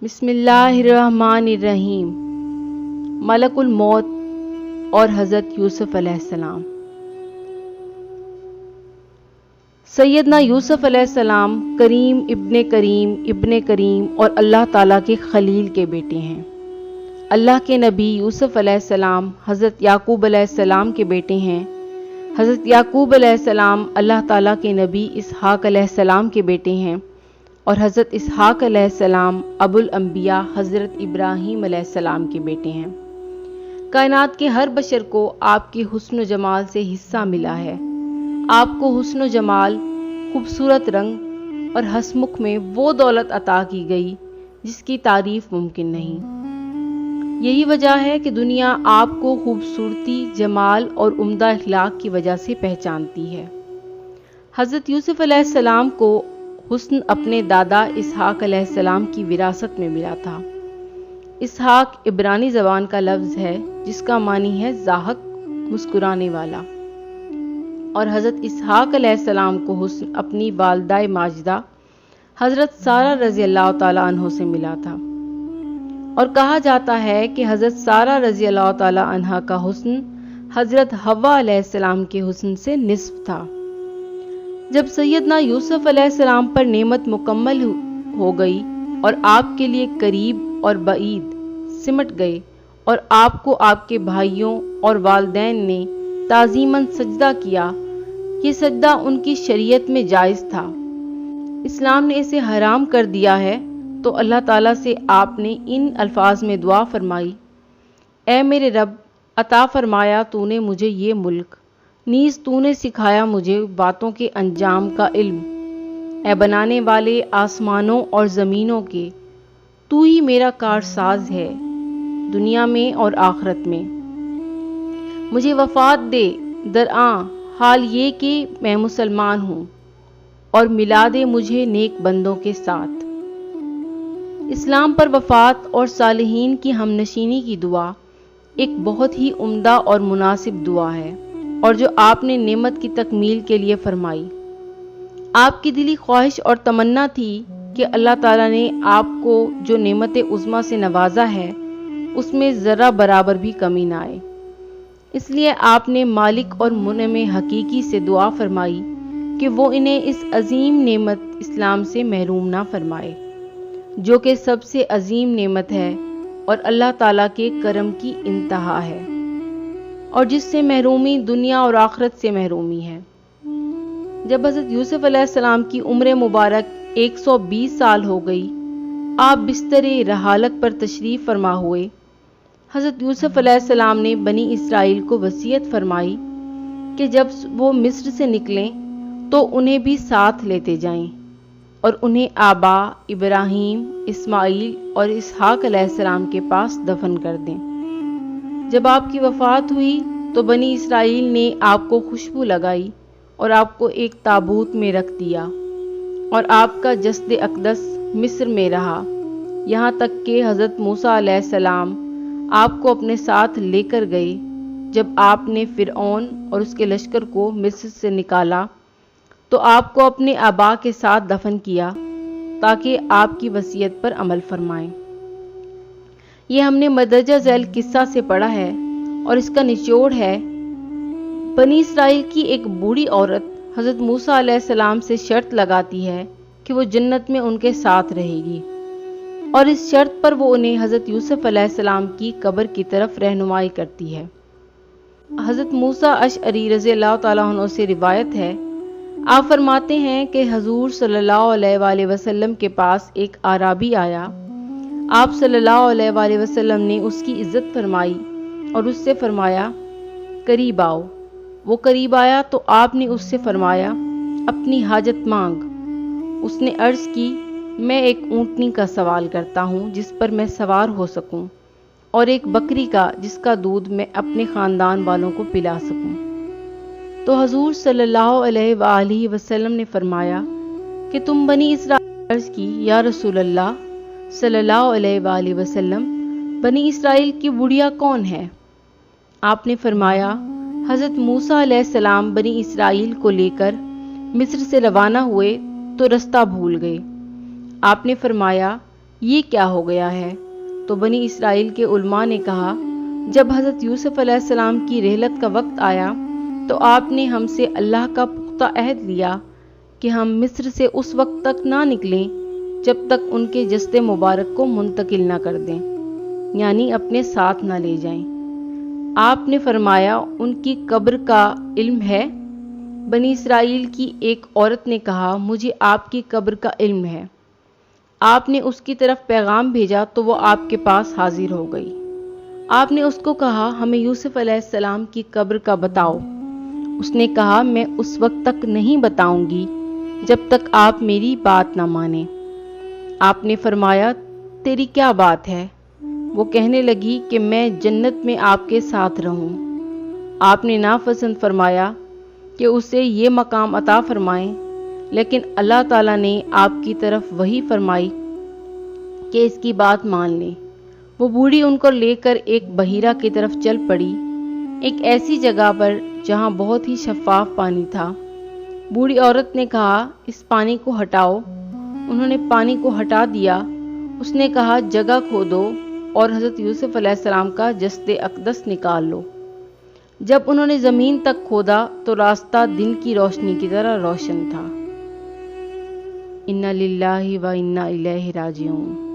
بسم اللہ الرحمن الرحیم۔ ملک الموت اور حضرت یوسف علیہ السلام۔ سیدنا یوسف علیہ السلام کریم ابن کریم اور اللہ تعالیٰ کے خلیل کے بیٹے ہیں۔ اللہ کے نبی یوسف علیہ السلام حضرت یعقوب علیہ السلام کے بیٹے ہیں۔ حضرت یعقوب علیہ السلام اللہ تعالیٰ کے نبی اسحاق علیہ السلام کے بیٹے ہیں، اور حضرت اسحاق علیہ السلام ابو الانبیاء حضرت ابراہیم علیہ السلام کے بیٹے ہیں۔ کائنات کے ہر بشر کو آپ کے حسن و جمال سے حصہ ملا ہے۔ آپ کو حسن و جمال، خوبصورت رنگ اور ہسمکھ میں وہ دولت عطا کی گئی جس کی تعریف ممکن نہیں۔ یہی وجہ ہے کہ دنیا آپ کو خوبصورتی، جمال اور عمدہ اخلاق کی وجہ سے پہچانتی ہے۔ حضرت یوسف علیہ السلام کو حسن اپنے دادا اسحاق علیہ السلام کی وراثت میں ملا تھا۔ اسحاق عبرانی زبان کا لفظ ہے جس کا معنی ہے ضاحک، مسکرانے والا، اور حضرت اسحاق علیہ السلام کو حسن اپنی والدہ ماجدہ حضرت سارہ رضی اللہ تعالیٰ عنہ سے ملا تھا، اور کہا جاتا ہے کہ حضرت سارہ رضی اللہ تعالیٰ عنہ کا حسن حضرت حوا علیہ السلام کے حسن سے نصف تھا۔ جب سیدنا یوسف علیہ السلام پر نعمت مکمل ہو گئی اور آپ کے لیے قریب اور بعید سمٹ گئے، اور آپ کو آپ کے بھائیوں اور والدین نے تعظیماً سجدہ کیا، یہ سجدہ ان کی شریعت میں جائز تھا، اسلام نے اسے حرام کر دیا ہے، تو اللہ تعالیٰ سے آپ نے ان الفاظ میں دعا فرمائی: اے میرے رب، عطا فرمایا تو نے مجھے یہ ملک، نیز تو نے سکھایا مجھے باتوں کے انجام کا علم۔ اے بنانے والے آسمانوں اور زمینوں کے، تو ہی میرا کارساز ہے دنیا میں اور آخرت میں۔ مجھے وفات دے درآں حال یہ کہ میں مسلمان ہوں، اور ملا دے مجھے نیک بندوں کے ساتھ۔ اسلام پر وفات اور صالحین کی ہمنشینی کی دعا ایک بہت ہی عمدہ اور مناسب دعا ہے، اور جو آپ نے نعمت کی تکمیل کے لیے فرمائی۔ آپ کی دلی خواہش اور تمنا تھی کہ اللہ تعالیٰ نے آپ کو جو نعمت عظمیٰ سے نوازا ہے اس میں ذرہ برابر بھی کمی نہ آئے، اس لیے آپ نے مالک اور منعم حقیقی سے دعا فرمائی کہ وہ انہیں اس عظیم نعمت اسلام سے محروم نہ فرمائے، جو کہ سب سے عظیم نعمت ہے اور اللہ تعالیٰ کے کرم کی انتہا ہے، اور جس سے محرومی دنیا اور آخرت سے محرومی ہے۔ جب حضرت یوسف علیہ السلام کی عمر مبارک 120 سال ہو گئی، آپ بستر رحالت پر تشریف فرما ہوئے۔ حضرت یوسف علیہ السلام نے بنی اسرائیل کو وصیت فرمائی کہ جب وہ مصر سے نکلیں تو انہیں بھی ساتھ لیتے جائیں، اور انہیں آبا ابراہیم، اسماعیل اور اسحاق علیہ السلام کے پاس دفن کر دیں۔ جب آپ کی وفات ہوئی تو بنی اسرائیل نے آپ کو خوشبو لگائی اور آپ کو ایک تابوت میں رکھ دیا، اور آپ کا جسد اقدس مصر میں رہا، یہاں تک کہ حضرت موسیٰ علیہ السلام آپ کو اپنے ساتھ لے کر گئے جب آپ نے فرعون اور اس کے لشکر کو مصر سے نکالا، تو آپ کو اپنے آبا کے ساتھ دفن کیا تاکہ آپ کی وصیت پر عمل فرمائیں۔ یہ ہم نے مندرجہ ذیل قصہ سے پڑھا ہے، اور اس کا نچوڑ ہے: بنی اسرائیل کی ایک بوڑھی عورت حضرت موسیٰ علیہ السلام سے شرط لگاتی ہے کہ وہ جنت میں ان کے ساتھ رہے گی، اور اس شرط پر وہ انہیں حضرت یوسف علیہ السلام کی قبر کی طرف رہنمائی کرتی ہے۔ حضرت موسیٰ اشعری رضی اللہ تعالیٰ عنہ سے روایت ہے، آپ فرماتے ہیں کہ حضور صلی اللہ علیہ وآلہ وسلم کے پاس ایک اعرابی آیا۔ آپ صلی اللہ علیہ وآلہ وسلم نے اس کی عزت فرمائی اور اس سے فرمایا: قریب آؤ۔ وہ قریب آیا تو آپ نے اس سے فرمایا: اپنی حاجت مانگ۔ اس نے عرض کی: میں ایک اونٹنی کا سوال کرتا ہوں جس پر میں سوار ہو سکوں، اور ایک بکری کا جس کا دودھ میں اپنے خاندان والوں کو پلا سکوں۔ تو حضور صلی اللہ علیہ وآلہ وسلم نے فرمایا کہ تم بنی اسرائیل۔ عرض کی: یا رسول اللہ صلی اللہ علیہ وآلہ وسلم، بنی اسرائیل کی بڑھیا کون ہے؟ آپ نے فرمایا: حضرت موسیٰ علیہ السلام بنی اسرائیل کو لے کر مصر سے روانہ ہوئے تو رستہ بھول گئے۔ آپ نے فرمایا: یہ کیا ہو گیا ہے؟ تو بنی اسرائیل کے علماء نے کہا جب حضرت یوسف علیہ السلام کی رحلت کا وقت آیا تو آپ نے ہم سے اللہ کا پختہ عہد لیا کہ ہم مصر سے اس وقت تک نہ نکلیں جب تک ان کے جسد مبارک کو منتقل نہ کر دیں، یعنی اپنے ساتھ نہ لے جائیں۔ آپ نے فرمایا ان کی قبر کا علم ہے؟ بنی اسرائیل کی ایک عورت نے کہا مجھے آپ کی قبر کا علم ہے۔ آپ نے اس کی طرف پیغام بھیجا تو وہ آپ کے پاس حاضر ہو گئی۔ آپ نے اس کو کہا ہمیں یوسف علیہ السلام کی قبر کا بتاؤ۔ اس نے کہا میں اس وقت تک نہیں بتاؤں گی جب تک آپ میری بات نہ مانیں۔ آپ نے فرمایا تیری کیا بات ہے؟ وہ کہنے لگی کہ میں جنت میں آپ کے ساتھ رہوں۔ آپ نے ناپسند فرمایا کہ اسے یہ مقام عطا فرمائیں، لیکن اللہ تعالیٰ نے آپ کی طرف وحی فرمائی کہ اس کی بات مان لیں۔ وہ بوڑھی ان کو لے کر ایک بحیرہ کی طرف چل پڑی، ایک ایسی جگہ پر جہاں بہت ہی شفاف پانی تھا۔ بوڑھی عورت نے کہا اس پانی کو ہٹاؤ۔ انہوں نے پانی کو ہٹا دیا۔ اس نے کہا جگہ کھودو اور حضرت یوسف علیہ السلام کا جسد اقدس نکال لو۔ جب انہوں نے زمین تک کھودا تو راستہ دن کی روشنی کی طرح روشن تھا۔ انا للہ و انا الیہ راجعون۔